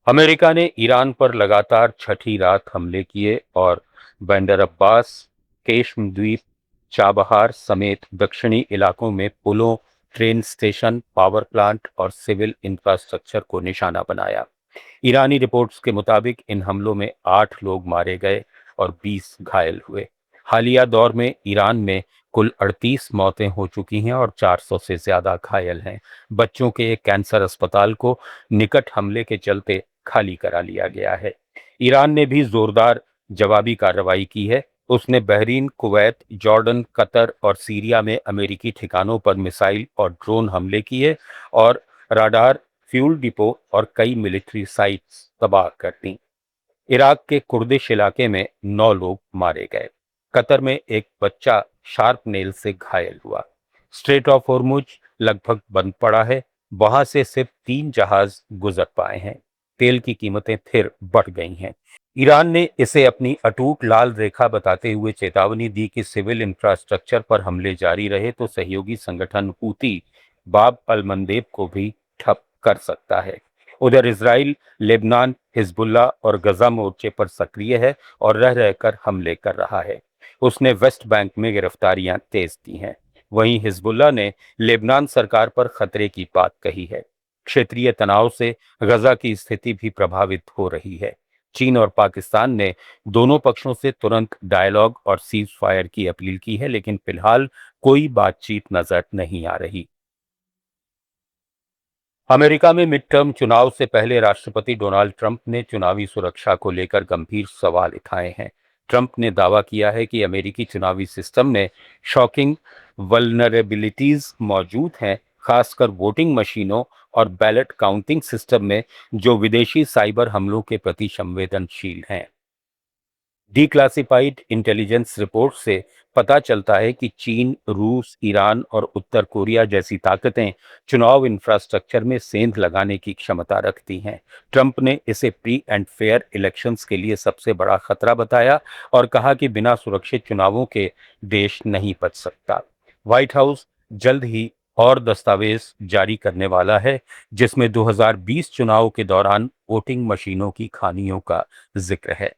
America ने Iran पर लगातार छठी रात हमले किए और बंदर अब्बास, केश्म द्वीप, चाबहार समेत दक्षिणी इलाकों में पुलों, ट्रेन स्टेशन, पावर प्लांट और सिविल इंफ्रास्ट्रक्चर को निशाना बनाया। ईरानी रिपोर्ट्स के मुताबिक इन हमलों में 8 लोग मारे गए और 20 घायल हुए। हालिया दौर में ईरान में कुल 38 मौतें हो चुकी हैं और 400 से ज्यादा घायल हैं। बच्चों के एक कैंसर अस्पताल को निकट हमले के चलते खाली करा लिया गया है। ईरान ने भी जोरदार जवाबी कार्रवाई की है। उसने बहरीन, कुवैत, जॉर्डन, कतर और सीरिया में अमेरिकी ठिकानों पर मिसाइल और ड्रोन हमले किए और राडार, फ्यूल डिपो और कई मिलिट्री साइट्स तबाह कर दी। इराक के कुर्दिश इलाके में 9 लोग मारे गए। कतर में एक बच्चा शार्प नेल से घायल हुआ। स्ट्रेट ऑफ होर्मुज लगभग बंद पड़ा है। वहां से सिर्फ 3 जहाज गुजर पाए हैं। तेल की कीमतें फिर बढ़ गई हैं। ईरान ने इसे अपनी अटूट लाल रेखा बताते हुए चेतावनी दी कि सिविल इंफ्रास्ट्रक्चर पर हमले जारी रहे तो सहयोगी संगठन हूती बाब अल मंदेब को भी ठप कर सकता है। उधर इसराइल, लेबनान, हिजबुल्ला और गजा मोर्चे पर सक्रिय है और रह रहकर हमले कर रहा है। उसने वेस्ट बैंक में गिरफ्तारियां तेज की हैं। वहीं हिजबुल्ला ने लेबनान सरकार पर खतरे की बात कही है। क्षेत्रीय तनाव से गजा की स्थिति भी प्रभावित हो रही है। चीन और पाकिस्तान ने दोनों पक्षों से तुरंत डायलॉग और सीज फायर की अपील की है, लेकिन फिलहाल कोई बातचीत नजर नहीं आ रही। अमेरिका में मिड टर्म चुनाव से पहले राष्ट्रपति डोनाल्ड ट्रंप ने चुनावी सुरक्षा को लेकर गंभीर सवाल उठाए हैं। ट्रंप ने दावा किया है कि अमेरिकी चुनावी सिस्टम में शॉकिंग वल्नरेबिलिटीज मौजूद हैं, खासकर वोटिंग मशीनों और बैलेट काउंटिंग सिस्टम में, जो विदेशी साइबर हमलों के प्रति संवेदनशील हैं। डिक्लासिफाइड इंटेलिजेंस रिपोर्ट से पता चलता है कि चीन, रूस, ईरान और उत्तर कोरिया जैसी ताकतें चुनाव इंफ्रास्ट्रक्चर में सेंध लगाने की क्षमता रखती हैं। ट्रंप ने इसे फ्री एंड फेयर इलेक्शंस के लिए सबसे बड़ा खतरा बताया और कहा कि बिना सुरक्षित चुनावों के देश नहीं बच सकता। व्हाइट हाउस जल्द ही और दस्तावेज जारी करने वाला है, जिसमें 2020 चुनाव के दौरान वोटिंग मशीनों की खामियों का जिक्र है।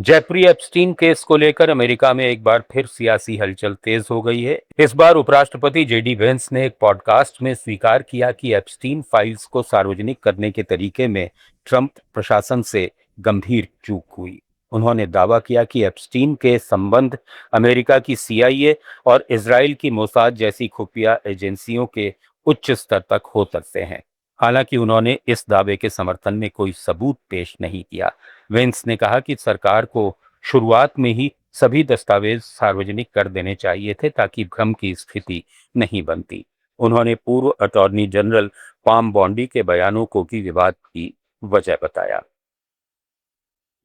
जेफरी एप्स्टीन केस को लेकर अमेरिका में एक बार फिर सियासी हलचल तेज हो गई है। इस बार उपराष्ट्रपति जेडी वेंस ने एक पॉडकास्ट में स्वीकार किया कि एप्स्टीन फाइल्स को सार्वजनिक करने के तरीके में ट्रंप प्रशासन से गंभीर चूक हुई। उन्होंने दावा किया कि एप्स्टीन के संबंध अमेरिका की सीआईए और इजराइल की मोसाद जैसी खुफिया एजेंसियों के उच्च स्तर तक हो सकते हैं। हालांकि उन्होंने इस दावे के समर्थन में कोई सबूत पेश नहीं किया। वेंस ने कहा कि सरकार को शुरुआत में ही सभी दस्तावेज सार्वजनिक कर देने चाहिए थे ताकि भ्रम की स्थिति नहीं बनती। उन्होंने पूर्व अटॉर्नी जनरल पाम बॉन्डी के बयानों को भी विवाद की वजह बताया।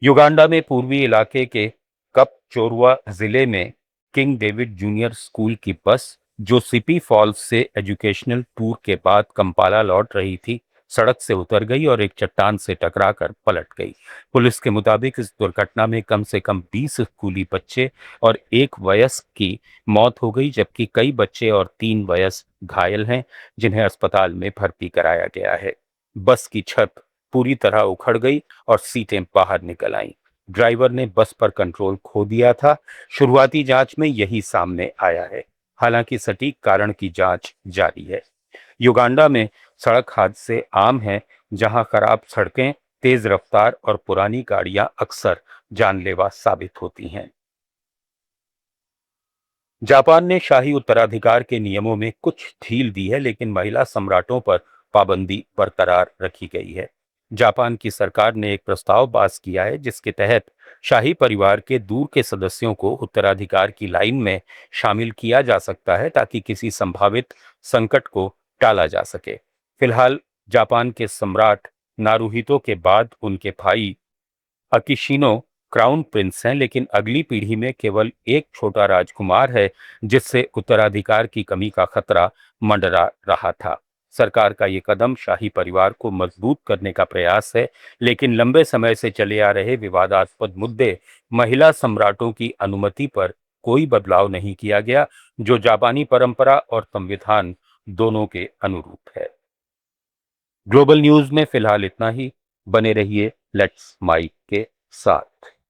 युगांडा में पूर्वी इलाके के कप चोरुआ जिले में किंग डेविड जूनियर स्कूल की बस, जो सिपी फॉल्स से एजुकेशनल टूर के बाद कंपाला लौट रही थी, सड़क से उतर गई और एक चट्टान से टकराकर पलट गई। पुलिस के मुताबिक इस दुर्घटना में कम से कम 20 स्कूली बच्चे और एक वयस्क की मौत हो गई, जबकि कई बच्चे और 3 वयस्क घायल हैं, जिन्हें अस्पताल में भर्ती कराया गया है। बस की छत पूरी तरह उखड़ गई और सीटें बाहर निकल आईं। ड्राइवर ने बस पर कंट्रोल खो दिया था। शुरुआती जांच में यही सामने आया है। हालांकि सटीक कारण की जांच जारी है। युगांडा में सड़क हादसे आम हैं, जहां खराब सड़कें, तेज रफ्तार और पुरानी गाड़ियां अक्सर जानलेवा साबित होती हैं। जापान ने शाही उत्तराधिकार के नियमों में कुछ ढील दी है, लेकिन महिला सम्राटों पर पाबंदी बरकरार रखी गई है। जापान की सरकार ने एक प्रस्ताव पास किया है, जिसके तहत शाही परिवार के दूर के सदस्यों को उत्तराधिकार की लाइन में शामिल किया जा सकता है, ताकि किसी संभावित संकट को टाला जा सके। फिलहाल जापान के सम्राट नारुहितो के बाद उनके भाई अकिशिनो क्राउन प्रिंस हैं, लेकिन अगली पीढ़ी में केवल एक छोटा राजकुमार है, जिससे उत्तराधिकार की कमी का खतरा मंडरा रहा था। सरकार का ये कदम शाही परिवार को मजबूत करने का प्रयास है, लेकिन लंबे समय से चले आ रहे विवादास्पद मुद्दे, महिला सम्राटों की अनुमति पर कोई बदलाव नहीं किया गया, जो जापानी परंपरा और संविधान दोनों के अनुरूप है। ग्लोबल न्यूज में फिलहाल इतना ही। बने रहिए लेट्स माइक के साथ।